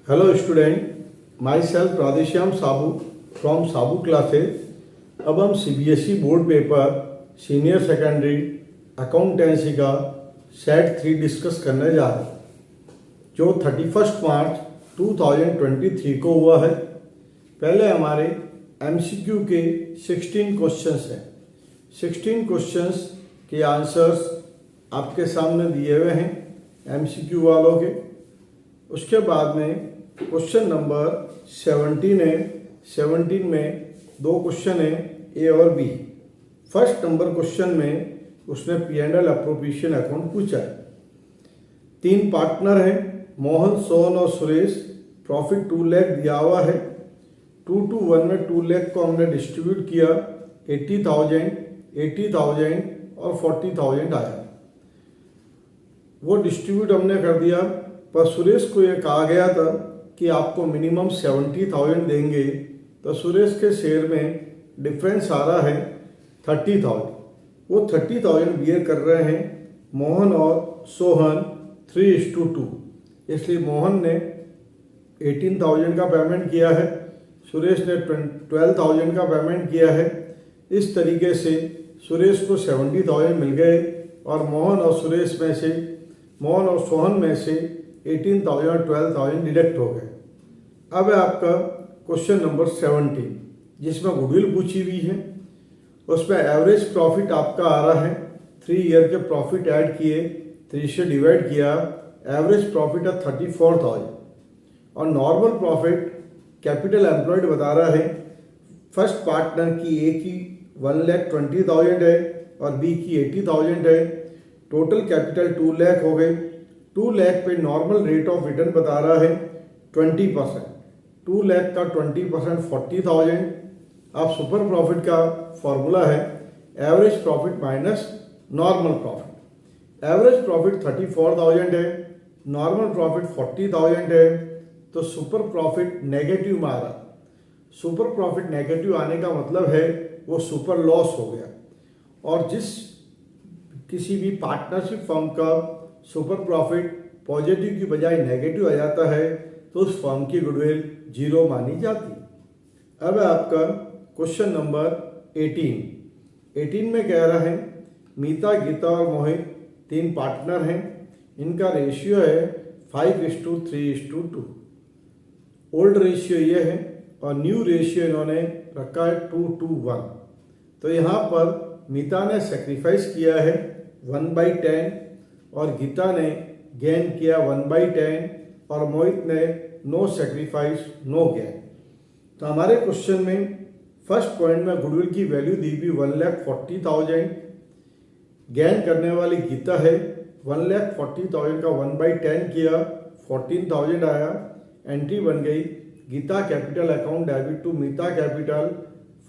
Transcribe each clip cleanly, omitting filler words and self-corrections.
Hello student, my self Radheshyam Sabu from Sabu classes. अब हम CBSE board paper senior secondary accountancy का set 3 discuss करने जा रहे हैं, जो 31 मार्च 2023 को हुआ है। पहले हमारे एमसीक्यू के 16 क्वेश्चंस हैं। 16 क्वेश्चंस के आंसर्स आपके सामने दिए हुए हैं एमसीक्यू वालों के। उसके बाद में क्वेश्चन नंबर 17 है। 17 में 2 क्वेश्चन है, ए और बी। फर्स्ट नंबर क्वेश्चन में उसने P&L अप्रोप्रिएशन अकाउंट पूछा है। 3 पार्टनर हैं, मोहन, सोहन और सुरेश। प्रॉफिट 2 लाख दिया हुआ है। 2 to 1 में 2 लाख को हमने डिस्ट्रीब्यूट किया। 80,000, 80,000 और 40,000 आया। वो डिस्ट्रीब्यूट हमने कर दिया, पर सुरेश को ये कहा गया था कि आपको मिनिमम 70,000 देंगे, तो सुरेश के शेयर में डिफरेंस आ रहा है 30,000। वो 30,000 बियर कर रहे हैं मोहन और सोहन 3:2। इसलिए मोहन ने 18,000 का पेमेंट किया है, सुरेश ने 12,000 का पेमेंट किया है। इस तरीके से सुरेश को 70,000 मिल गए और मोहन और सोहन में से 18,000 और 12,000 डिडक्ट हो गए। अब है आपका क्वेश्चन नंबर 17, जिसमें गुडविल पूछी हुई है। उसमें एवरेज प्रॉफिट आपका आ रहा है 3 ईयर के प्रॉफिट ऐड किए, 3 से डिवाइड किया, एवरेज प्रॉफिट है 34,000। और नॉर्मल प्रॉफिट कैपिटल एम्प्लॉयड बता रहा है। फर्स्ट पार्टनर की ए की 1,20,000 है और बी की 80,000 है। टोटल कैपिटल 2 लाख हो गए। 2 लाख पे नॉर्मल रेट ऑफ रिटर्न बता रहा है 20%। 2 लाख का 20% 40,000। अब सुपर प्रॉफिट का फॉर्मूला है average profit minus normal profit. Average profit 34,000 है, नॉर्मल प्रॉफिट 40,000 है, तो सुपर प्रॉफिट नेगेटिव में आ रहा। सुपर प्रॉफिट नेगेटिव आने का मतलब है वो सुपर लॉस हो गया। और किसी भी पार्टनरशिप फर्म का सुपर प्रॉफिट पॉजिटिव की बजाय नेगेटिव आ जाता है, तो उस फर्म की गुडविल 0 मानी जाती। अब है आपका क्वेश्चन नंबर 18 में कह रहा है मीता, गीता और मोहित 3 पार्टनर हैं। इनका रेशियो है 5:3:2। ओल्ड रेशियो ये है और न्यू रेशियो इन्होंने रखा है 2:1। तो यहाँ पर मीता ने सेक्रीफाइस किया है 1/10 और गीता ने गेन किया 1/10 और मोहित ने नो सेक्रीफाइस नो गेन। तो हमारे क्वेश्चन में फर्स्ट पॉइंट में गुडविल की वैल्यू दी हुई 1,40,000। गेन करने वाली गीता है। 1,40,000 का 1/10 किया, 14,000 आया। एंट्री बन गई Geeta capital account debit to Meeta capital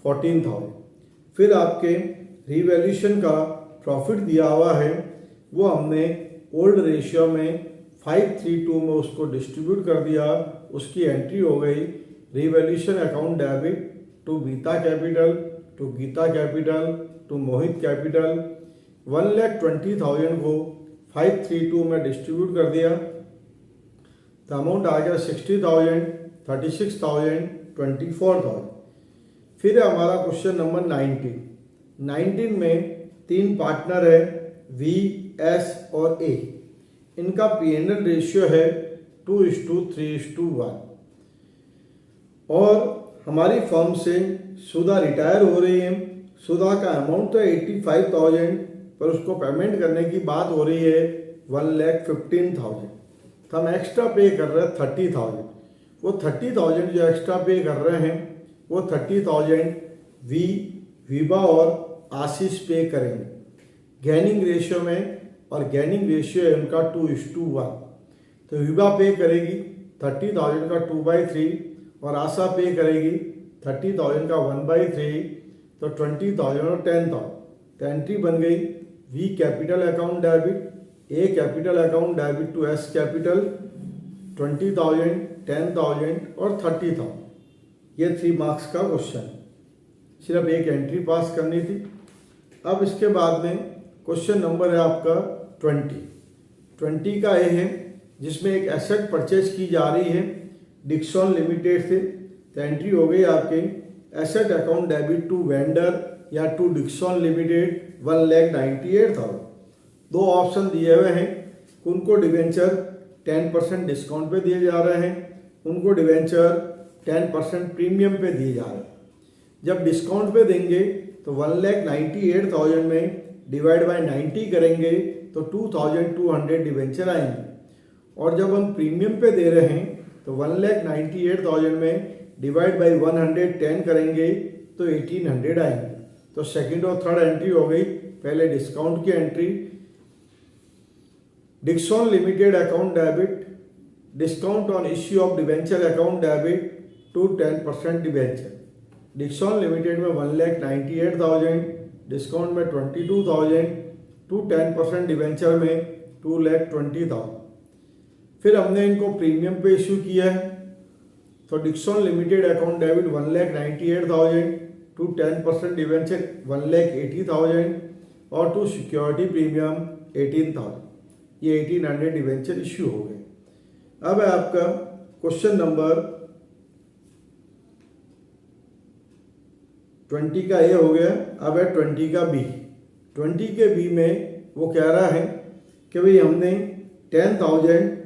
14,000। फिर आपके रिवैल्यूएशन का प्रॉफिट दिया हुआ है, वो हमने ओल्ड रेशियो में 5:3:2 में उसको डिस्ट्रीब्यूट कर दिया। उसकी एंट्री हो गई revaluation account debit to Meeta capital to Geeta capital to Mohit capital. 1,20,000 को 5:3:2 में डिस्ट्रीब्यूट कर दिया, तो अमाउंट आ गया 60,000, 36,000, 24,000। फिर है हमारा क्वेश्चन नंबर 19 में 3 पार्टनर है वी, एस और ए। इनका P&L रेशियो है 2:3:1। और हमारी फर्म से सुधा रिटायर हो रही है। सुधा का अमाउंट तो 85,000, पर उसको पेमेंट करने की बात हो रही है 1,15,000। तो हम एक्स्ट्रा पे कर रहे हैं 30,000। वो 30,000 जो एक्स्ट्रा पे कर रहे हैं वो 30,000 विभा और आशीष पे करेंगे गैनिंग रेशियो में, और गैनिंग रेशियो है उनका 2:1। तो विभा पे करेगी 30,000 का 2/3 और आशा पे करेगी 30,000 का 1/3, तो 20,000 और 10,000। तो एंट्री बन गई V capital account debit, A capital account debit to S capital 20,000, 10,000 और 30,000। ये 3 मार्क्स का क्वेश्चन, सिर्फ एक एंट्री पास करनी थी। अब इसके बाद में क्वेश्चन नंबर है आपका 20 का ए है, जिसमें एक एसेट परचेज की जा रही है डिक्सॉन लिमिटेड से, तो एंट्री हो गई आपके asset account debit to vendor या टू डिक्सॉन लिमिटेड 1,98,000। दो ऑप्शन दिए हुए हैं, उनको डिवेंचर 10% डिस्काउंट पे दिए जा रहे हैं, उनको डिवेंचर 10% प्रीमियम पे दिए जा रहे हैं। जब डिस्काउंट पे देंगे तो 1,98,000 में डिवाइड बाय 90 करेंगे तो 2,200 डिवेंचर आएंगे, और जब हम प्रीमियम पे दे रहे हैं तो 1,98,000 में डिवाइड बाय 110 करेंगे तो 1,800 आएंगे। तो सेकंड और थर्ड एंट्री हो गई। पहले डिस्काउंट की entry, Dixon limited account debit, discount on issue of debenture account debit to 10% debenture. Dixon limited में 1,98,000, डिस्काउंट में 22,000, टू 10% डिवेंचर में 2,20,000। फिर हमने इनको प्रीमियम पे इशू किया है, तो Dixon limited account debit 1,98,000, to 10% debenture 1,80,000 और टू सिक्योरिटी प्रीमियम 18,000। ये 1,800 डिवेंचर इश्यू हो गए। अब है आपका क्वेश्चन नंबर 20 का ये हो गया। अब है 20 का बी। 20 के बी में वो कह रहा है कि भाई हमने 10,000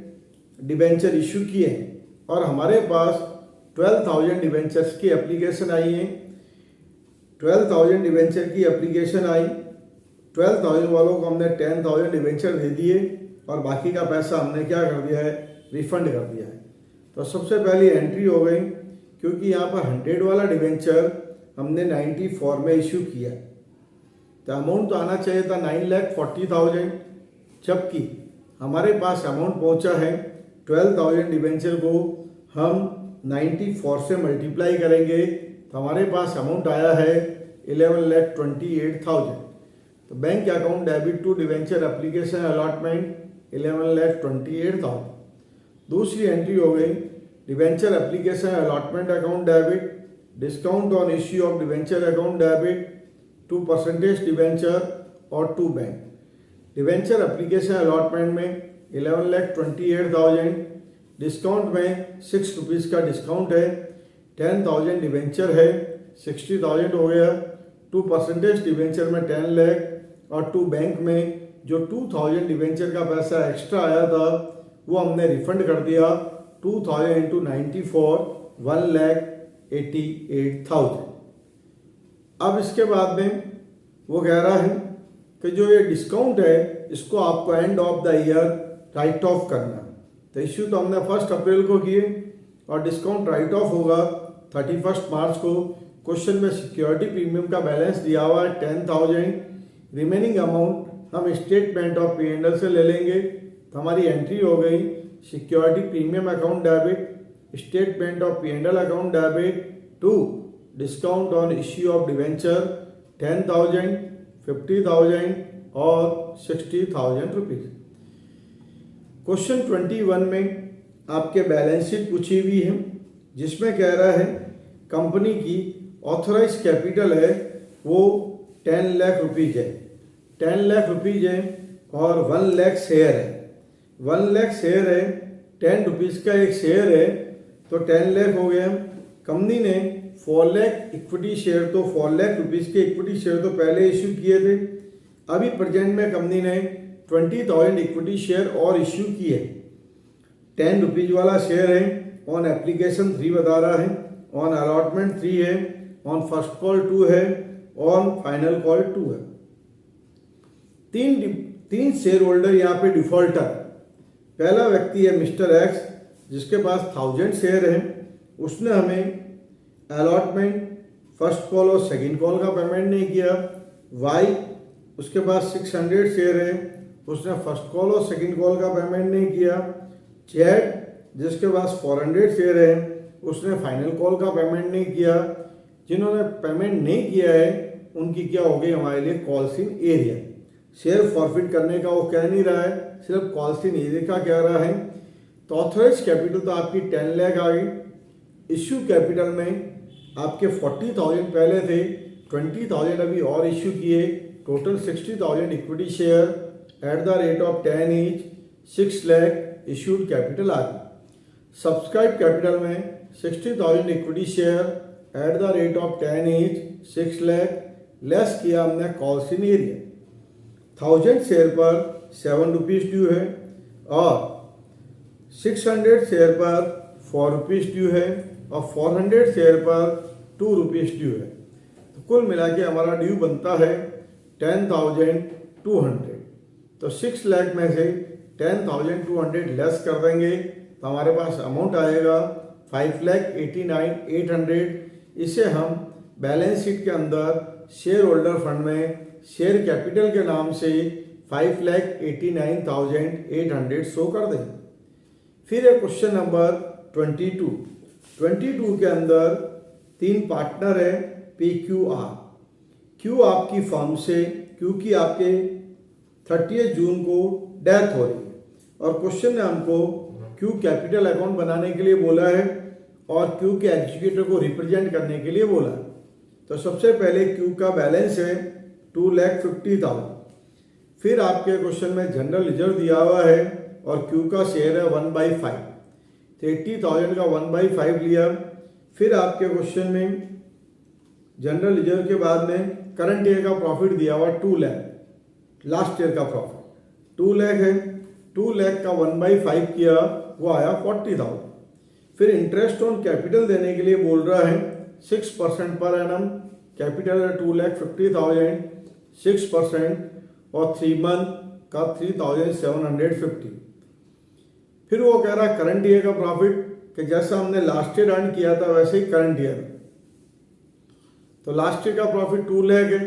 डिवेंचर इशू किए हैं और हमारे पास 12,000 डिवेंचर्स की एप्लीकेशन आई है। 12,000 डिवेंचर की एप्लीकेशन आई, 12,000 वालों को हमने 10,000 डिवेंचर दे दिए और बाकी का पैसा हमने क्या कर दिया है, रिफंड कर दिया है। तो सबसे पहली एंट्री हो गई, क्योंकि यहाँ पर 100 वाला डिवेंचर हमने 94 में इशू किया, तो अमाउंट तो आना चाहिए था 9,40,000, जबकि हमारे पास अमाउंट पहुँचा है 12,000 डिवेंचर को हम 94 से मल्टीप्लाई करेंगे तो हमारे पास अमाउंट आया है 11,28,000। तो bank account debit to debenture application allotment 11,28,000। दूसरी एंट्री हो गई, debenture application allotment account debit, discount on issue of debenture account debit to percentage debenture और to bank. Debenture application allotment में 11,28,000, डिस्काउंट में 6 रुपीज़ का डिस्काउंट है, 10,000 debenture है, 60,000 हो गया। टू परसेंटेज डिवेंचर में 10 लाख और टू बैंक में जो 2,000 डिवेंचर का पैसा एक्स्ट्रा आया था वो हमने रिफंड कर दिया। 2,000 इंटू 94 1,88,000। अब इसके बाद में वो कह रहा है कि जो ये डिस्काउंट है इसको आपको end of the year right of करना। तो इश्यू तो हमने 1 अप्रैल को किए और डिस्काउंट राइट ऑफ होगा 31 मार्च को। क्वेश्चन में सिक्योरिटी प्रीमियम का बैलेंस दिया हुआ है 10,000, रिमेनिंग अमाउंट हम स्टेटमेंट ऑफ P&L से ले लेंगे। तो हमारी एंट्री हो गई security premium account debit, statement of P&L account debit to discount on issue of debenture 10,000, 50,000 और 60,000 रुपीज़। क्वेश्चन 21 में आपके बैलेंस शीट पूछी हुई है, जिसमें कह रहा है कंपनी की ऑथराइज कैपिटल है वो 10 लाख रुपीज़ है, 10 लाख रुपीज़ है और 1 लाख शेयर है। 1 लाख शेयर है, 10 रुपीज़ का एक शेयर है तो 10 लाख हो गया। कंपनी ने 4 लाख इक्विटी शेयर, तो 4 लाख रुपीज़ के इक्विटी शेयर तो पहले इश्यू किए थे। अभी प्रेजेंट में कंपनी ने 20,000 इक्विटी शेयर और इश्यू किए। 10 रुपीज़ वाला शेयर है, ऑन एप्लीकेशन 3 बता रहा है, ऑन अलॉटमेंट 3 है, ऑन फर्स्ट कॉल 2 है, ऑन फाइनल कॉल 2 है। तीन शेयर होल्डर यहाँ पे डिफॉल्टर। पहला व्यक्ति है मिस्टर एक्स, जिसके पास 1000 शेयर है। उसने हमें अलॉटमेंट, फर्स्ट कॉल और सेकंड कॉल का पेमेंट नहीं किया। वाई, उसके पास 600 शेयर है, उसने फर्स्ट कॉल और सेकंड कॉल का पेमेंट नहीं किया। जेड, जिसके पास 400 शेयर है, उसने फाइनल कॉल का पेमेंट नहीं किया। जिन्होंने पेमेंट नहीं किया है उनकी क्या हो गई हमारे लिए calls in area. Share forfeit करने का वो कह नहीं रहा है, सिर्फ कॉल्स इन एरिया का कह रहा है। तो ऑथराइज कैपिटल तो आपकी 10 लाख आ गई। इश्यू कैपिटल में आपके 40,000 पहले थे, 20,000 अभी और इश्यू किए, total 60,000 equity share at the rate of 10 each, 6 lakh issued capital आ गई। सब्सक्राइब कैपिटल में 60,000 equity share at the rate of 10 each 6 lakh less किया हमने कॉल्स इन एरिया। 1000 शेयर पर 7 रुपीज़ ड्यू है और 600 शेयर पर 4 रुपीज़ ड्यू है और 400 शेयर पर 2 रुपीज़ ड्यू है। तो कुल मिला के हमारा ड्यू बनता है 10,200। तो 6 लाख में से 10,200 लेस कर देंगे तो हमारे पास अमाउंट आएगा 5,89,800। इसे हम बैलेंस शीट के अंदर शेयर होल्डर फंड में शेयर कैपिटल के नाम से 5,89,800 शो कर देंगे। फिर है क्वेश्चन नंबर 22 के अंदर 3 पार्टनर है PQR। क्यू आपकी फर्म से, क्यू की आपके 30 जून को डेथ हो रही है और क्वेश्चन ने हमको क्यू कैपिटल अकाउंट बनाने के लिए बोला है और क्यू के एग्जीक्यूटिव को रिप्रेजेंट करने के लिए बोला है। तो सबसे पहले क्यू का बैलेंस है 2,50,000। फिर आपके क्वेश्चन में जनरल रिजर्व दिया हुआ है और क्यू का शेयर है 1/5। तो 80,000 का 1/5 लिया। फिर आपके क्वेश्चन में जनरल रिजर्व के बाद में करंट ईयर का प्रॉफिट दिया हुआ 2 लाख, लास्ट ईयर का प्रॉफिट 2 लाख है। 2 लाख का 1/5 किया, वो आया 40,000। फिर इंटरेस्ट ऑन कैपिटल देने के लिए बोल रहा है 6% पर एनम। कैपिटल है 2,50,000, 6% और 3 मंथ का 3,750। फिर वो कह रहा है करंट ईयर का प्रॉफिट कि जैसा हमने लास्ट ईयर अर्न किया था वैसे ही करंट ईयर। तो लास्ट ईयर का प्रॉफिट 2 लाख है,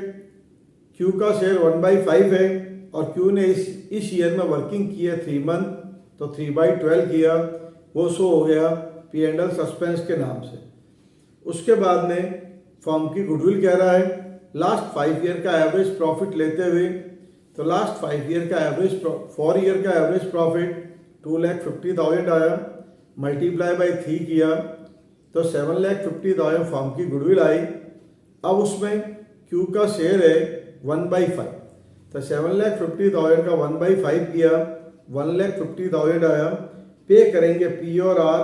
क्यू का शेयर 1/5 है और क्यू ने इस ईयर में वर्किंग की है 3 मंथ, तो 3/12 किया, वो शो हो गया P&L सस्पेंस के नाम से। उसके बाद में फर्म की गुडविल कह रहा है लास्ट 5 ईयर का एवरेज प्रॉफिट लेते हुए, तो लास्ट 5 ईयर का एवरेज 4 ईयर का एवरेज प्रॉफिट 2,50,000 आया, मल्टीप्लाई बाई 3 किया तो 7,50,000 फर्म की गुडविल आई। अब उसमें क्यू का शेयर है 1/5, तो 7,50,000 का 1/5 किया, 1,50,000 आया। पे करेंगे P और R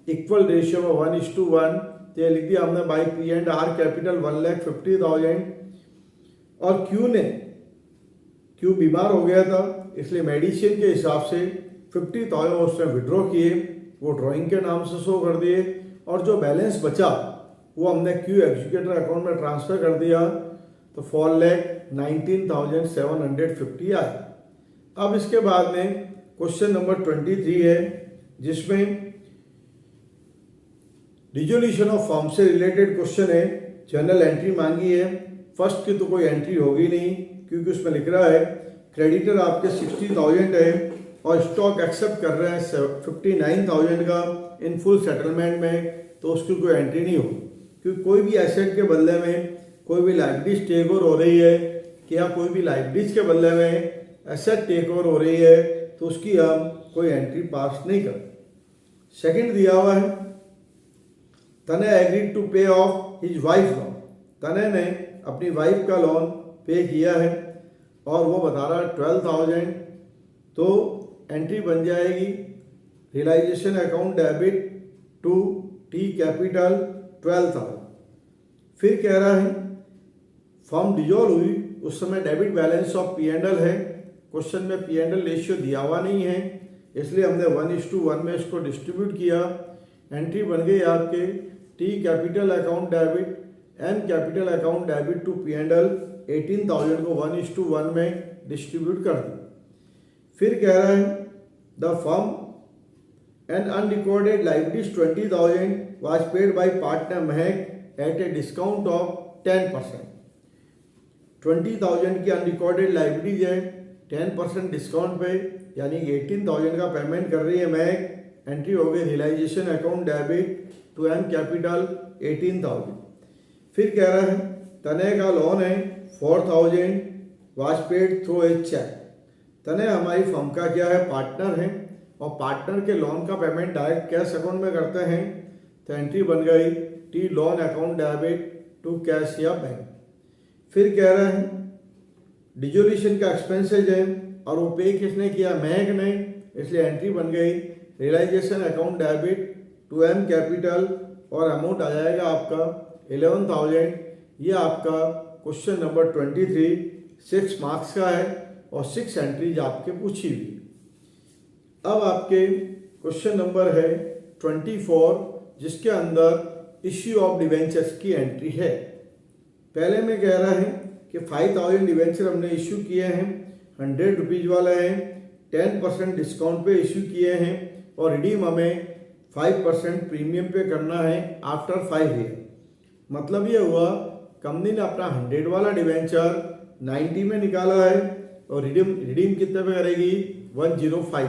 इक्वल रेशियो में 1:1, तो ये लिख दिया हमने बाई P&R कैपिटल 1,50,000। और क्यू बीमार हो गया था इसलिए मेडिसिन के हिसाब से 50,000 उसने विड्रॉ किए, वो ड्राइंग के नाम से शो कर दिए और जो बैलेंस बचा वो हमने क्यू एग्जीक्यूटिव अकाउंट में ट्रांसफर कर दिया, तो 4,19,750 आए। अब इसके बाद में क्वेश्चन नंबर 23 है जिसमें डिसोल्यूशन ऑफ फर्म से रिलेटेड क्वेश्चन है। जनरल एंट्री मांगी है, फर्स्ट की तो कोई एंट्री होगी नहीं क्योंकि उसमें लिख रहा है क्रेडिटर आपके 60,000 है और स्टॉक एक्सेप्ट कर रहे हैं 59,000 का इन फुल सेटलमेंट में, तो उसकी कोई एंट्री नहीं होगी। क्योंकि कोई भी एसेट के बदले में कोई भी लाइबिलिटीज टेक ओवर हो रही है, क्या कोई भी लाइबिलिटीज के बदले में एसेट टेक ओवर हो रही है, तो उसकी हम कोई एंट्री पास नहीं करते। सेकंड दिया हुआ है तने एग्रीड टू पे ऑफ हिज वाइफ लोन। तने ने अपनी वाइफ का लोन पे किया है और वो बता रहा है 12,000, तो एंट्री बन जाएगी realisation account debit to T capital 12,000। फिर कह रहा है फर्म डिजोल्व हुई उस समय डेबिट बैलेंस ऑफ P&L है। क्वेश्चन में P&L रेशियो दिया हुआ नहीं है इसलिए हमने 1:1 में इसको डिस्ट्रीब्यूट किया। एंट्री बन गई आपके T capital account debit M capital account debit to P&L 18,000 को 1:1 में डिस्ट्रीब्यूट कर दी। फिर कह रहा है the firm and unrecorded liabilities 20,000 was paid by partner Mahak eight a discount of 10%। 20,000 की अनरिकॉर्डेड लाइबिलिटीज है, 10% डिस्काउंट पे यानी 18,000 का पेमेंट कर रही है महक। एंट्री हो गई realisation account debit to M capital 18,000। फिर कह रहा है तने का लोन है 4,000 was paid through a cheque. तने हमारी फर्म का क्या है पार्टनर है और पार्टनर के लोन का पेमेंट डायरेक्ट कैश अकाउंट में करते हैं, तो एंट्री बन गई T loan account debit to cash या बैंक। फिर कह रहा है डिसोल्यूशन का एक्सपेंसेज है और वो पे किसने किया महक ने, इसलिए एंट्री बन गई realisation account debit to M capital और अमाउंट आ जाएगा आपका 11,000। ये आपका क्वेश्चन नंबर 23 6 मार्क्स का है और 6 एंट्रीज आपके पूछी हुई। अब आपके क्वेश्चन नंबर है 24 जिसके अंदर इश्यू ऑफ डिवेंचर्स की एंट्री है। पहले में कह रहा है कि 5,000 डिवेंचर हमने इश्यू किए हैं, 100 रुपीज़ वाला है, 10% डिस्काउंट पे इश्यू किए हैं और रिडीम हमें 5% प्रीमियम पे करना है आफ्टर 5 ईयर। मतलब ये हुआ कंपनी ने अपना 100 वाला डिवेंचर 90 में निकाला है और रिडीम कितने पे करेगी 105।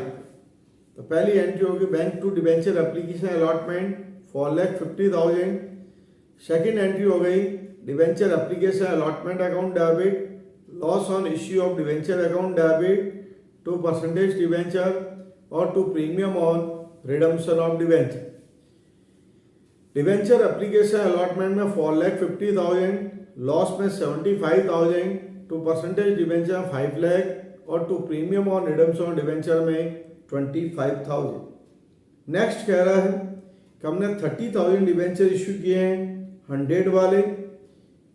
तो पहली एंट्री होगी bank to debenture application allotment 4,50,000। Second entry हो गई debenture application allotment account debit, loss on issue of debenture account debit to percentage debenture और to premium on redemption of debenture. Debenture application allotment में 4,50,000, loss में 75,000, to percentage debenture 5 lakh और to premium on redemption of debenture में 25,000। Next कह रहा है कि हमने 30,000 डिवेंचर इश्यू किए हैं, 100 वाले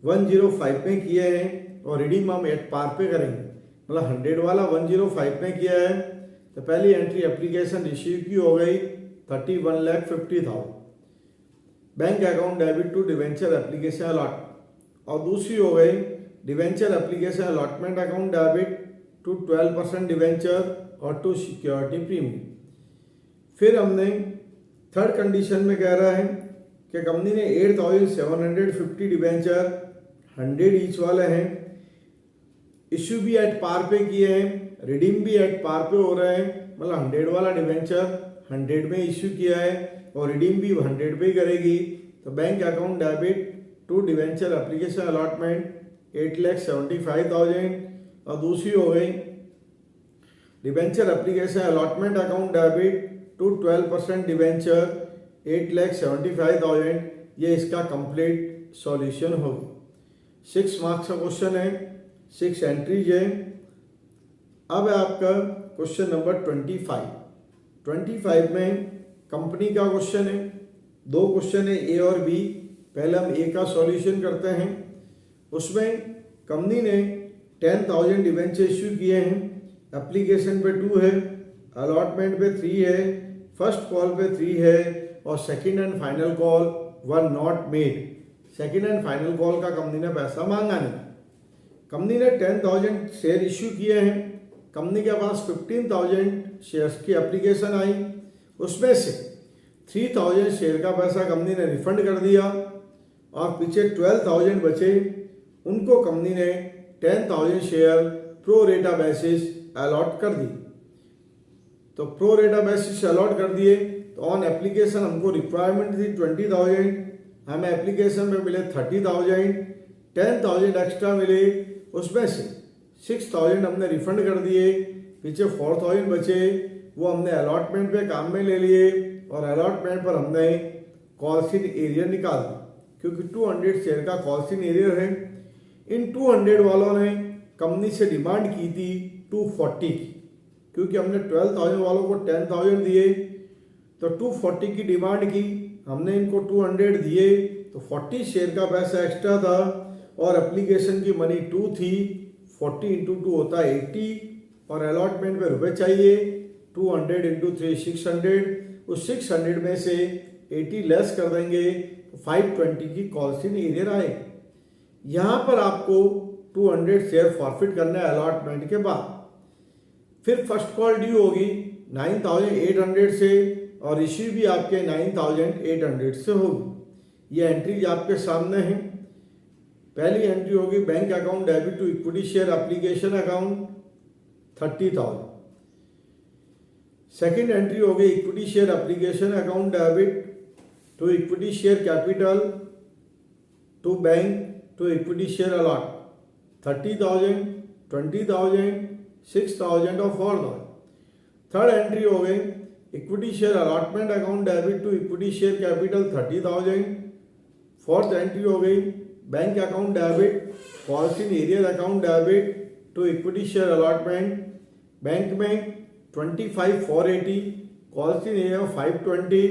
105 में किए हैं और रिडीम हम एट पार पे करेंगे। मतलब 100 वाला 105 में किया है तो पहली एंट्री एप्लीकेशन रिसीव की हो गई 31,50,000 bank account debit to debenture application allot और दूसरी हो गई debenture application allotment account debit to 12% debenture और टू सिक्योरिटी प्रीमियम। फिर हमने थर्ड कंडीशन में कह रहा है कि कंपनी ने 8,750 डिवेंचर 100 ईच वाले हैं, इश्यू भी एट पार पे किए हैं, रिडीम भी एट पार पे हो रहे हैं। मतलब 100 वाला डिवेंचर 100 में इश्यू किया है और रिडीम भी 100 पे ही करेगी। तो bank account debit to debenture application allotment 8,75,000 और दूसरी हो गई debenture application allotment account debit to 12% debenture 8,75,000। ये इसका कंप्लीट सॉल्यूशन होगा। 6 मार्क्स का क्वेश्चन है, 6 एंट्रीज है। अब है आपका क्वेश्चन नंबर 25। 25 में कंपनी का क्वेश्चन है, 2 क्वेश्चन है ए और बी। पहले हम ए का सॉल्यूशन करते हैं। उसमें कंपनी ने 10,000 डिवेंचर इश्यू किए हैं, एप्लीकेशन पे 2 है, अलॉटमेंट पे 3 है, फर्स्ट कॉल पे 3 है और second and final call were not made. Second and final call का कंपनी ने पैसा मांगा नहीं। कंपनी ने 10,000 शेयर इश्यू किए हैं, कंपनी के पास 15,000 शेयर्स की एप्लीकेशन आई, उसमें से 3,000 शेयर का पैसा कंपनी ने रिफंड कर दिया और पीछे 12,000 बचे, उनको कंपनी ने 10,000 share pro rata basis allot कर दी। तो प्रो रेटा बेसिस अलॉट कर दिए तो ऑन एप्लीकेशन हमको रिक्वायरमेंट थी 20,000, हमें एप्लीकेशन में मिले 30,000, 10,000 एक्स्ट्रा मिले, उसमें से 6,000 हमने रिफंड कर दिए, पीछे 4,000 बचे, वो हमने अलॉटमेंट पे काम में ले लिए और अलॉटमेंट पर हमने कॉल्सिन एरिया निकाल दिया क्योंकि 200 शेयर का कॉल्सिन एरिया है। इन 200 वालों ने कंपनी से डिमांड की थी 240 की, क्योंकि हमने 12,000 वालों को 10,000 दिए तो 240 की डिमांड की, हमने इनको 200 दिए तो 40 शेयर का पैसा एक्स्ट्रा था और एप्लीकेशन की मनी 2 थी, 40 इंटू 2 होता है 80 और अलॉटमेंट पे रुपए चाहिए, 200 इंटू 3 600, उस 600 में से 80 लेस कर देंगे तो 520 की कॉल्सिन एरियर आए। यहाँ पर आपको 200 शेयर फॉरफिट करना है अलॉटमेंट के बाद। फिर फर्स्ट कॉल ड्यू होगी 9,800 से और इश्यू भी आपके 9,800 से होगी। ये एंट्रीज आपके सामने हैं। पहली एंट्री होगी bank account debit to equity share application account 30,000। Second entry होगी equity share application account debit to equity share capital to bank to equity share allot 30,000, 20,000, 6,000 और 4,000। थर्ड एंट्री हो गई equity share allotment account debit to equity share capital 30,000। Fourth entry हो गई bank account debit calls in arrear account debit to equity share allotment, bank में 25,480 calls in area 520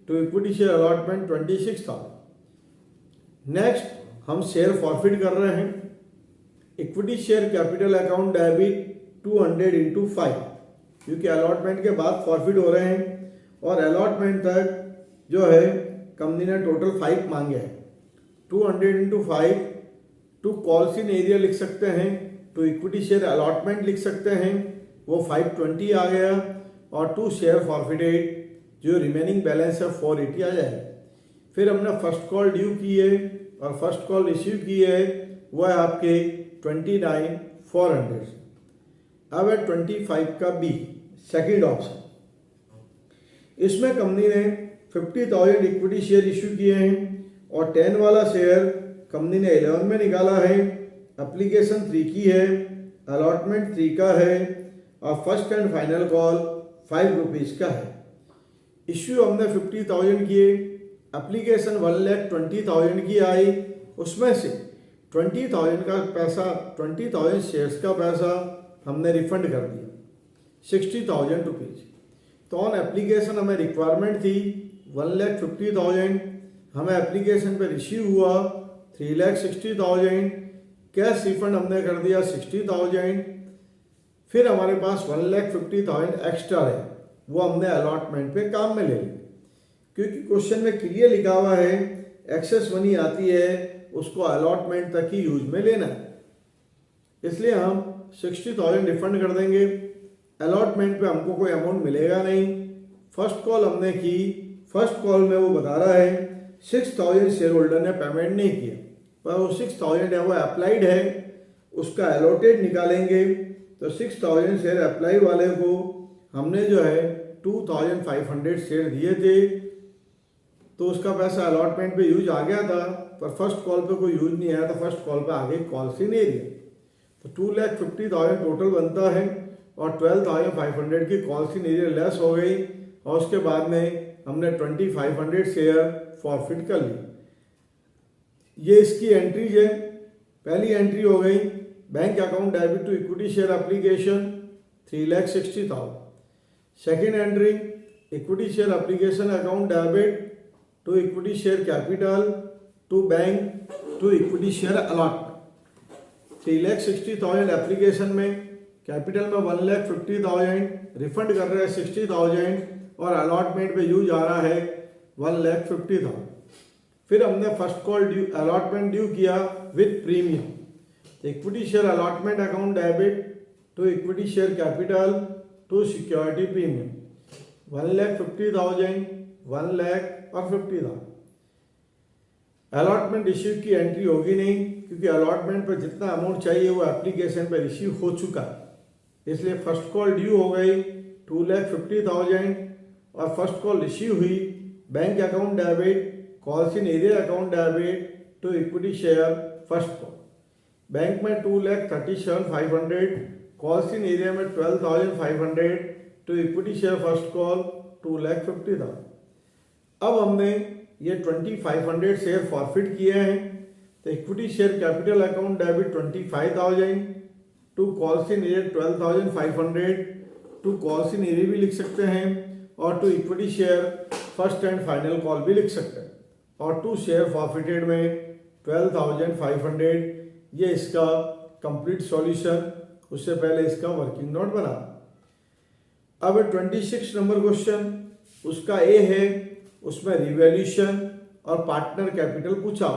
to equity share allotment 26,000। Next हम share forfeit कर रहे हैं। Equity share capital account debit 200 into 5, क्योंकि allotment के बाद फॉरफिट हो रहे हैं और अलॉटमेंट तक जो है कंपनी ने टोटल 5 मांगे हैं। 200 into 5 to calls in arrear लिख सकते हैं, टू इक्विटी शेयर अलॉटमेंट लिख सकते हैं, वो 520 आ गया, और टू शेयर फॉरफिटेड जो रिमेनिंग बैलेंस है 480 आ जाएगा। फिर हमने फर्स्ट कॉल ड्यू की है और फर्स्ट कॉल रिसीव की है, वो है आपके 29,400। अब है 25 का बी, सेकेंड ऑप्शन। इसमें कंपनी ने 50,000 इक्विटी शेयर इश्यू किए हैं और 10 वाला शेयर कंपनी ने 11 में निकाला है। एप्लीकेशन 3 की है, अलॉटमेंट 3 का है और first and final call 5 rupees का है। इश्यू हमने 50,000 किए, एप्लीकेशन 1,20,000 की आई, उसमें से 20,000 का पैसा, 20,000 शेयर्स का पैसा हमने रिफंड कर दिया 60,000 रुपीज़। तो ऑन एप्लीकेशन हमें रिक्वायरमेंट थी 1,50,000, हमें एप्लीकेशन पे रिसीव हुआ 3,60,000, कैश रिफंड हमने कर दिया 60,000। फिर हमारे पास 1,50,000 एक्स्ट्रा है, वो हमने अलॉटमेंट पे काम में ले लिया, क्योंकि क्वेश्चन में क्लियर लिखा हुआ है एक्सेस मनी आती है उसको अलॉटमेंट तक ही यूज में लेना है, इसलिए हम 60,000 रिफंड कर देंगे। अलॉटमेंट पे हमको कोई अमाउंट मिलेगा नहीं। फर्स्ट कॉल हमने की, फर्स्ट कॉल में वो बता रहा है 6,000 शेयर होल्डर ने पेमेंट नहीं किया, पर वो 6,000 है वो अप्लाइड है, उसका अलॉटेड निकालेंगे तो 6,000 शेयर अप्लाई वाले को हमने जो है 2,500 शेयर दिए थे, तो उसका पैसा अलॉटमेंट पे यूज आ गया था, पर फर्स्ट कॉल पे कोई यूज नहीं आया था। फर्स्ट कॉल पे आगे कॉल्स ही नहीं दिए, तो 2,50,000 टोटल बनता है और 12,500 की कॉल्स इन एरिया लेस हो गई और उसके बाद में हमने 2,500 शेयर फॉरफिट कर ली। ये इसकी एंट्रीज है। पहली एंट्री हो गई bank account debit to equity share application 3,60,000। Second entry equity share application account debit to equity share capital to bank to equity share allotment 3,60,000 application में, कैपिटल में 1,50,000 रिफंड कर रहे हैं 60,000 और अलॉटमेंट पे यूज आ रहा है 1,50,000। फिर हमने first call due allotment due किया with premium. Equity share allotment account debit to equity share capital to security premium 1,50,000, 1,00,000 और 50,000। अलॉटमेंट रिसीव की एंट्री होगी नहीं, क्योंकि अलॉटमेंट पर जितना अमाउंट चाहिए वो एप्लीकेशन पर रिसीव हो चुका है, इसलिए फर्स्ट कॉल ड्यू हो गई 2,50,000 और फर्स्ट कॉल रिसीव हुई bank account debit calls in arrear account debit to equity share first call. Bank में 2,37,500, कॉल्स इन एरिया में 12,500 to equity share first call 2,50,000। अब हमने ये 2,500 शेयर फॉरफिट किए हैं, तो equity share capital account debit 25,000 to calls in arrear 12,500 to calls in arrear भी लिख सकते हैं और to equity share first and final call भी लिख सकते हैं, और टू शेयर फॉरफिटेड में 12,500। ये इसका कंप्लीट सॉल्यूशन। उससे पहले इसका वर्किंग नोट बना। अब 26 नंबर क्वेश्चन, उसका ए है, उसमें रिवैल्यूएशन और पार्टनर कैपिटल पूछा।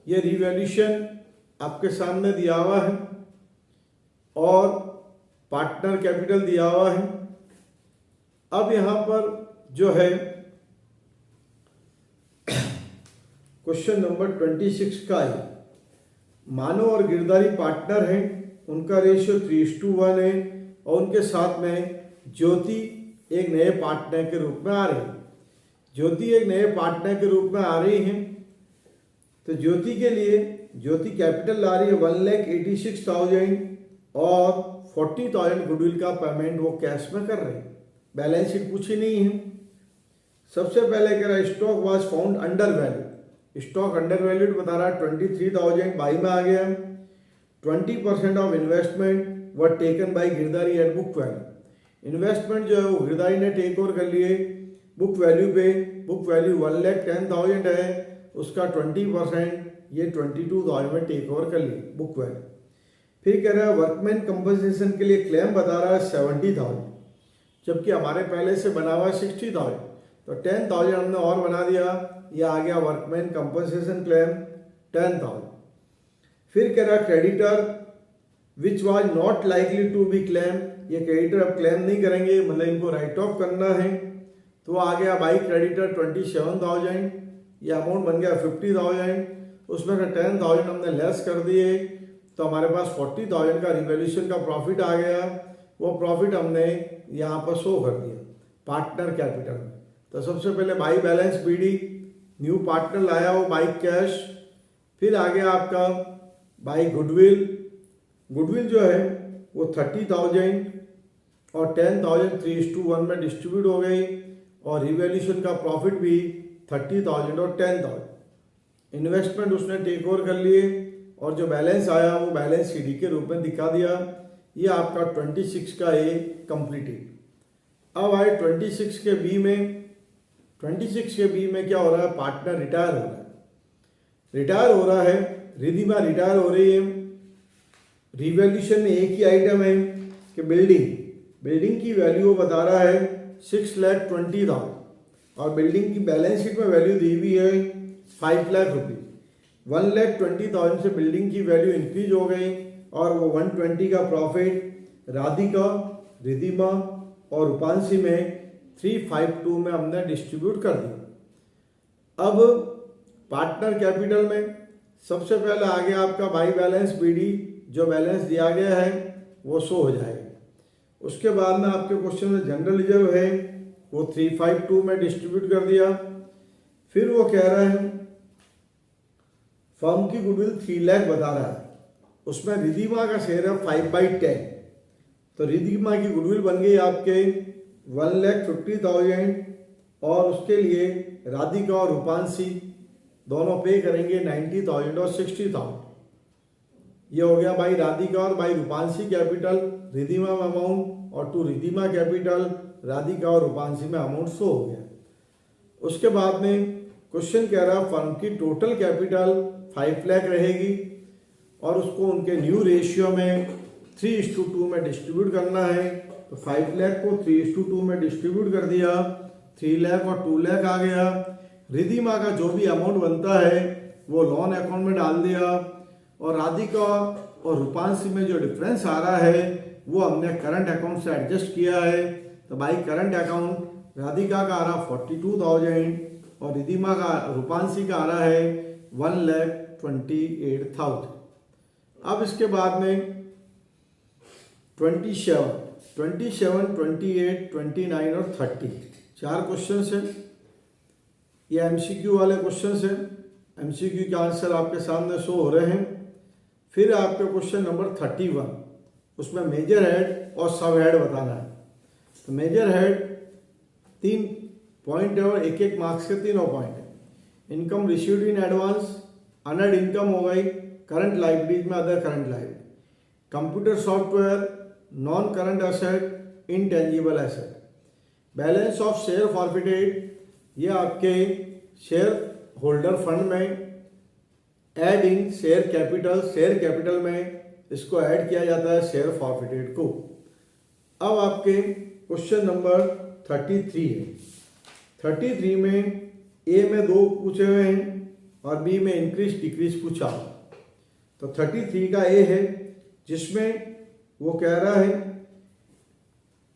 ये रिवैल्यूएशन आपके सामने दिया हुआ है और पार्टनर कैपिटल दिया हुआ है। अब यहां पर जो है क्वेश्चन नंबर 26 का है, मानो और गिरदारी पार्टनर हैं, उनका रेशियो 3:1 है और उनके साथ में ज्योति एक नए पार्टनर के रूप में आ रही है। ज्योति एक नए पार्टनर के रूप में आ रही है, तो ज्योति के लिए ज्योति कैपिटल ला रही है 1,86,000 और 40,000 गुडविल का पेमेंट वो कैश में कर रहे हैं। बैलेंस शीट पूछी नहीं है। सबसे पहले कह रहा है stock was found under value. Stock under valued बता रहा है 23,000 बाई में आ गया। 20% of investment were taken by Girdhari at book value. Investment जो है वो हृदय ने टेक ओवर कर लिए। बुक वैल्यू पे, बुक वैल्यू 1,10,000 है, उसका 20% ये 22,000 में टेक ओवर कर लिए बुक वैल्यू। फिर कह रहा है वर्कमैन कंपनसेशन के लिए क्लेम बता रहा है 70,000, जबकि हमारे पहले से बना हुआ है 60,000, तो 10,000 हमने और बना दिया, ये आ गया वर्कमैन कंपनसेशन क्लेम 10,000। फिर कह रहा creditor which was not likely to be claim, ये क्रेडिटर अब क्लेम नहीं करेंगे, मतलब इनको राइट ऑफ करना है, तो आ गया बाई क्रेडिटर 27,000, ये अमाउंट बन गया 50,000, उसमें से 10,000 हमने लेस कर दिए, तो हमारे पास 40,000 का रिवैल्यूएशन का प्रॉफिट आ गया। वो प्रॉफिट हमने यहाँ पर शो कर दिया पार्टनर कैपिटल में। तो सबसे पहले by balance BD, new partner लाया वो बाई कैश। फिर आ गया आपका बाई गुडविल, गुडविल जो है वो 30,000 और 10,000 3:1 में डिस्ट्रीब्यूट हो गई, और रिवैल्यूएशन का प्रॉफिट भी 30,000 और 10,000। इन्वेस्टमेंट उसने टेक ओवर कर लिए, और जो बैलेंस आया वो बैलेंस सीडी के रूप में दिखा दिया। ये आपका 26 का ए कंप्लीटेड। अब आए 26 के बी में। 26 के बी में क्या हो रहा है, पार्टनर रिटायर हो रहा है, रिटायर हो रहा है, रिधिमा रिटायर हो रही है। रिवैल्यूएशन में एक ही आइटम है कि बिल्डिंग की वैल्यू बता रहा है 6,20,000, और बिल्डिंग की बैलेंस शीट में वैल्यू दी हुई है 5 लाख रुपये। 1,20,000 से बिल्डिंग की वैल्यू इंक्रीज हो गई, और वो 120 का प्रॉफिट राधिका, रिधिमा और रूपांशी में 352 में हमने डिस्ट्रीब्यूट कर दिया। अब पार्टनर कैपिटल में सबसे पहले आ गया आपका बाई बैलेंस बीडी, जो बैलेंस दिया गया है वो शो हो जाएगा। उसके बाद में आपके क्वेश्चन में जनरल रिजर्व है वो 352 में डिस्ट्रीब्यूट कर दिया। फिर वो कह रहा है फर्म की गुडविल 3 लाख बता रहा है, उसमें रिधिमा का शेयर है 5/10, तो रिधिमा की गुडविल बन गई आपके 1,50,000, और उसके लिए राधिका और रूपांशी दोनों पे करेंगे 90,000 और 60,000। ये हो गया बाई राधिका और बाई रूपांशी कैपिटल रिधिमा में अमाउंट, और टू रिधिमा कैपिटल राधिका और रूपांशी में अमाउंट शो हो गया। उसके बाद में क्वेश्चन कह रहा है फर्म की टोटल कैपिटल 5 लाख रहेगी, और उसको उनके न्यू रेशियो में 3:2 में डिस्ट्रीब्यूट करना है। तो 5 लाख को 3:2 में डिस्ट्रीब्यूट कर दिया, 3 लाख और 2 लाख आ गया। रिधिमा का जो भी अमाउंट बनता है वो लोन अकाउंट में डाल दिया, और राधिका और रूपांशी में जो डिफरेंस आ रहा है वो हमने करंट अकाउंट से एडजस्ट किया है। तो बाई करंट अकाउंट राधिका का आ रहा 42,000, और रिधिमा का रूपांशी का आ रहा है 1,28,000। अब इसके बाद में 27, 28, 29 और 30 4 क्वेश्चन है। ये एमसीक्यू वाले क्वेश्चन है, एमसीक्यू के आंसर आपके सामने शो हो रहे हैं। फिर आपके क्वेश्चन नंबर 31, उसमें मेजर हेड और सब हेड बताना है। तो मेजर हेड 3 पॉइंट है, और एक मार्क्स के तीनों पॉइंट है। Income received in advance, honoured income हो गई, करंट लाइबिलिटीज में other current liability, computer software, non current asset, intangible asset. Balance of share forfeited, ये आपके शेयर होल्डर फंड में ऐड इन शेयर कैपिटल में इसको ऐड किया जाता है शेयर फॉरफिटेड को। अब आपके क्वेश्चन नंबर 33 है। 33 में ए में 2 पूछे हुए हैं और बी में इंक्रीज डिक्रीज पूछा। तो 33 का ए है, जिसमें वो कह रहा है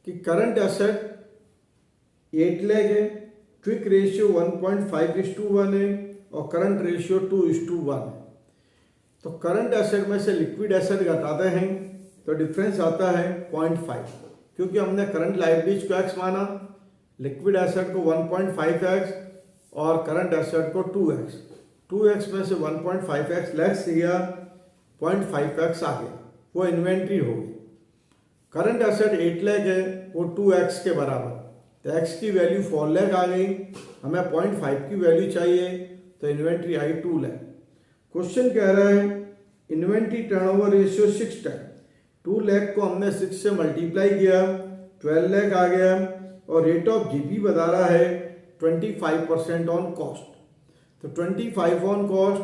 कि करंट एसेट 8 लाख है, क्विक रेशियो 1.5:1 है, और करंट रेशियो 2:1 है। तो करंट एसेट में से लिक्विड एसेट घटाते हैं तो डिफरेंस आता है 0.5, क्योंकि हमने करंट लायबिलिटीज को x माना, लिक्विड एसेट को 1.5x और करंट एसेट को 2x। 2x में से 1.5x लेस किया, 0.5x आ गया, वो इन्वेंट्री हो गई। करंट एसेट 8 लाख है, वो 2x के बराबर, तो x की वैल्यू 4 लाख आ गई, हमें 0.5 की वैल्यू चाहिए, तो इन्वेंट्री आई 2 लाख। क्वेश्चन कह रहा है inventory turnover ratio 6 time. 2 lakh को हमने 6 से मल्टीप्लाई किया 12 लाख आ गया और रेट ऑफ जीपी बता रहा है 25% ऑन कॉस्ट। तो 25 ऑन कॉस्ट,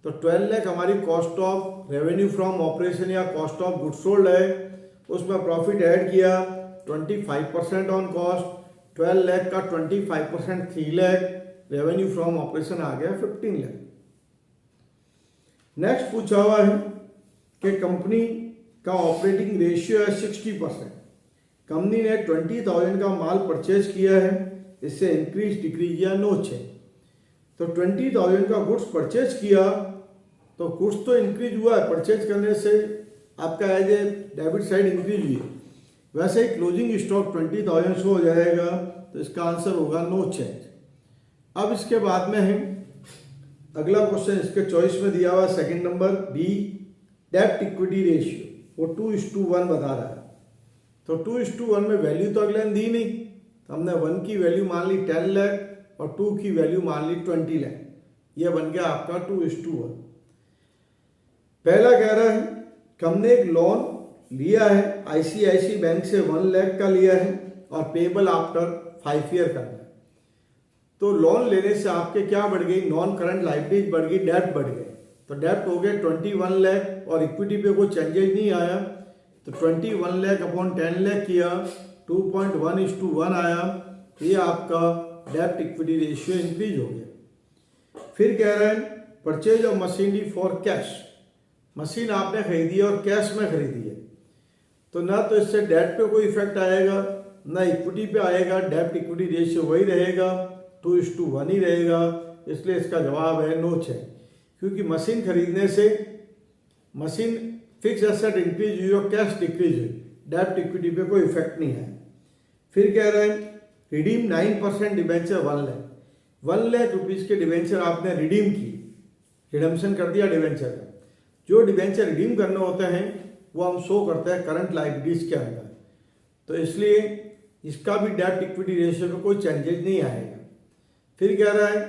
तो 12 लाख हमारी cost of revenue from operation या कॉस्ट ऑफ गुड्स सोल्ड है, उसमें प्रॉफिट ऐड किया 25% ऑन कॉस्ट, 12 लाख का 25% 3 लाख, रेवेन्यू फ्रॉम ऑपरेशन आ गया 15 लाख। नेक्स्ट पूछा हुआ है कि कंपनी का ऑपरेटिंग रेशियो है 60%। कंपनी ने 20,000 का माल परचेज किया है, इससे इंक्रीज डिक्रीज या नो चेंज। तो 20,000 का गुड्स परचेज किया तो गुड्स तो इंक्रीज हुआ है, परचेज करने से आपका as a debit side increase हुई है, वैसे ही क्लोजिंग स्टॉक 20,000 शो हो जाएगा, तो इसका आंसर होगा नो चेंज। अब इसके बाद में है अगला क्वेश्चन, इसके चॉइस में दिया हुआ सेकंड नंबर बी, डेब्ट इक्विटी रेशियो, वो 2:1 बता रहा है। तो 2:1 में वैल्यू तो अगले ने दी नहीं, तो हमने 1 की वैल्यू मान ली 10 लाख और 2 की वैल्यू मान ली 20 लाख, यह बन गया आपका 2:1। पहला कह रहा है कि हमने एक लोन लिया है आईसीआईसी बैंक से 1 लाख का लिया है और पेबल आफ्टर 5 ईयर करना है। तो लोन लेने से आपके क्या बढ़ गई, नॉन करंट लाइबिलिटीज बढ़ गई, डेब्ट बढ़ गए। तो डेब्ट हो गए 21 लाख और इक्विटी पे कोई चेंजेज नहीं आया, तो 21 लाख अपॉन 10 लाख किया, 2.1:1 आया, तो ये आपका डेब्ट इक्विटी रेशियो इंक्रीज हो गया। फिर कह रहे हैं purchase of machinery for cash, machine आपने खरीदी है और कैश में खरीदी है, तो ना तो इससे डेब्ट पे कोई इफेक्ट आएगा ना इक्विटी पे आएगा, डेब्ट इक्विटी रेशियो वही रहेगा, 2:1 ही रहेगा, इसलिए इसका जवाब है नो चेंज। क्योंकि मशीन खरीदने से मशीन फिक्स एसेट इंक्रीज हुई और कैश डिक्रीज हुई, डेब्ट इक्विटी पे कोई इफेक्ट नहीं है। फिर कह रहे हैं रिडीम 9% डिबेंचर 1 लाख रुपीज़ के डिबेंचर आपने रिडीम की, रिडम्पशन कर दिया डिबेंचर का। जो डिबेंचर रिडीम करने होते हैं वो हम शो करते हैं करंट लाइबिलिटीज के अंदर, तो इसलिए इसका भी डेब्ट इक्विटी रेशियो में कोई चेंजेज नहीं आएगा। फिर कह रहा है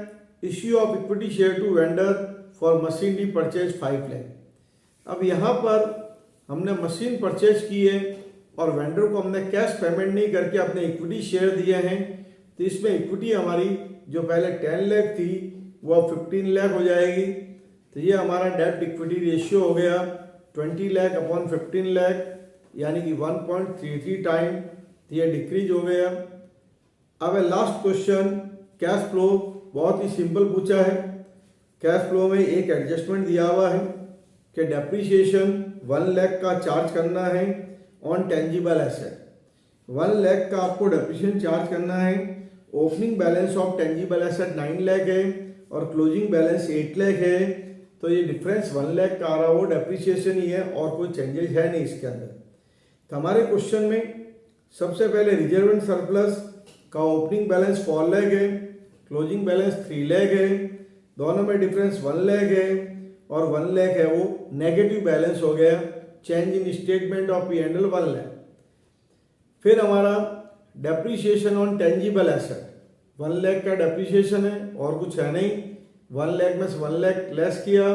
issue of equity share to vendor for machinery purchase 5 lakh. अब यहाँ पर हमने मशीन परचेज की है और वेंडर को हमने कैश पेमेंट नहीं करके अपने इक्विटी शेयर दिए हैं, तो इसमें इक्विटी हमारी जो पहले 10 लाख थी वो अब 15 लाख हो जाएगी। तो ये हमारा डेब्ट इक्विटी रेशियो हो गया 20 लाख अपॉन 15 लाख, यानी कि 1.33 टाइम, तो ये डिक्रीज हो गया। अब है लास्ट क्वेश्चन कैश फ्लो, बहुत ही सिंपल पूछा है। कैश फ्लो में एक एडजस्टमेंट दिया हुआ है कि डेप्रीशिएशन 1 लाख का चार्ज करना है ऑन टेंजिबल एसेट, 1 लाख का आपको डेप्रीशिएशन चार्ज करना है। Opening balance of tangible asset 9 lakh है और क्लोजिंग बैलेंस 8 लाख है, तो ये डिफरेंस 1 लाख का आ रहा, वो डेप्रीशिएशन ही है और कोई चेंजेस है नहीं इसके अंदर। तो हमारे क्वेश्चन में सबसे पहले रिजर्व एंड सरप्लस का ओपनिंग बैलेंस 4 लाख है, क्लोजिंग बैलेंस 3 लाख है, दोनों में डिफरेंस 1 लाख है और 1 लाख है वो नेगेटिव बैलेंस हो गया, change in statement of P&L 1 lakh. फिर हमारा depreciation on tangible asset 1 lakh का डेप्रीशिएशन है और कुछ है नहीं, 1 लाख में से 1 लाख लेस किया,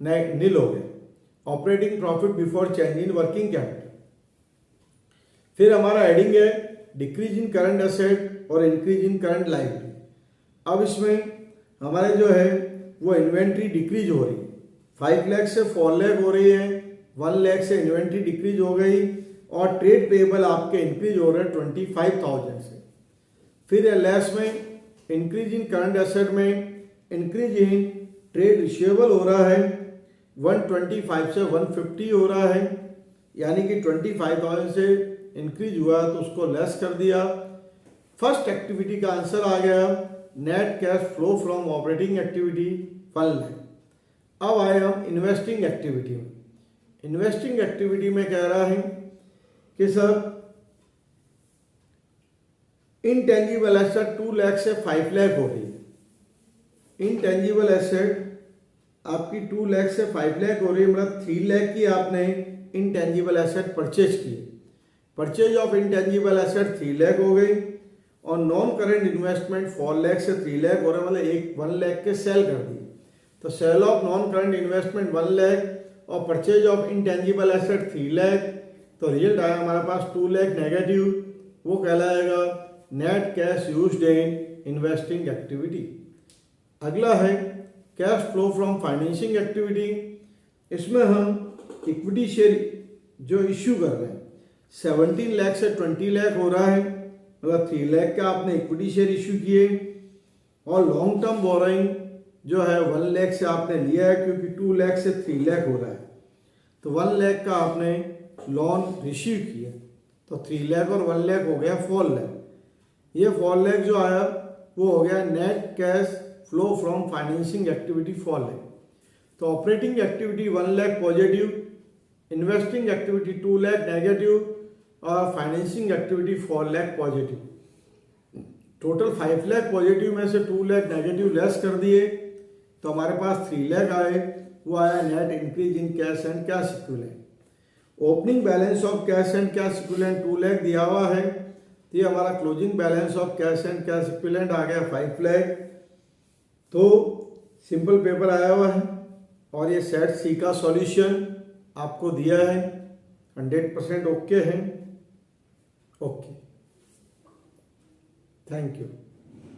नील हो गया। Operating profit before change in working capital. फिर हमारा एडिंग है डिक्रीज इन करंट एसेट और इंक्रीज इन करंट लायबिलिटी। अब इसमें हमारे जो है वो इन्वेंट्री डिक्रीज हो रही है, 5 लाख से 4 लाख हो रही है, 1 लाख से इन्वेंट्री डिक्रीज हो गई और ट्रेड पेबल आपके इंक्रीज हो रहे हैं 25,000 से। फिर एलएस में इंक्रीज इन करंट एसेट में इंक्रीज इन ट्रेड रिसीवेबल हो रहा है, 125 से 150 हो रहा है, यानी कि 25,000 से इंक्रीज हुआ तो उसको लेस कर दिया। फर्स्ट एक्टिविटी का आंसर आ गया net cash flow from operating activity 1 lakh. अब आए हम इन्वेस्टिंग एक्टिविटी में। इन्वेस्टिंग एक्टिविटी में कह रहा है कि सर इनटेंजिबल एसेट 2 लाख से 5 लाख हो रही है। इनटेंजिबल एसेट आपकी 2 लाख से 5 लाख हो रही है, मतलब 3 लाख की आपने इनटेंजिबल एसेट परचेज की। Purchase of intangible asset 3 lakh हो गई और नॉन करेंट इन्वेस्टमेंट 4 लाख से 3 लाख हो रहा है, मतलब 1 लाख के सेल कर दिए। तो sale of non current investment 1 lakh और purchase of intangible asset 3 lakh, तो रिजल्ट आया हमारे पास 2 लाख नेगेटिव, वो कहलाएगा net cash used in investing activity. अगला है cash flow from financing activity. इसमें हम इक्विटी शेयर जो इश्यू कर रहे हैं 17 लाख से 20 लाख हो रहा है, मतलब 3 लाख का आपने इक्विटी शेयर इश्यू किए, और लॉन्ग टर्म बोरोइंग जो है 1 लाख से आपने लिया है, क्योंकि 2 लाख से 3 लाख हो रहा है, तो 1 लाख का आपने लोन रिसीव किया, तो 3 लाख और 1 लाख हो गया 4 लाख। ये 4 लाख जो आया वो हो गया net cash flow from financing activity 4 lakh. तो operating activity 1 lakh positive, investing activity 2 lakh negative, और financing activity 4 lakh positive. Total 5 lakh positive में से 2 लाख नेगेटिव लेस कर दिए, तो हमारे पास 3 लाख आए, वो आया net increase in cash and cash equivalent. Opening balance of cash and cash equivalent 2 lakh दिया हुआ है, तो ये हमारा closing balance of cash and cash equivalent आ गया 5 लाख। तो सिंपल पेपर आया हुआ है, और ये सेट सी का सॉल्यूशन आपको दिया है, 100% ओके है। Okay, thank you.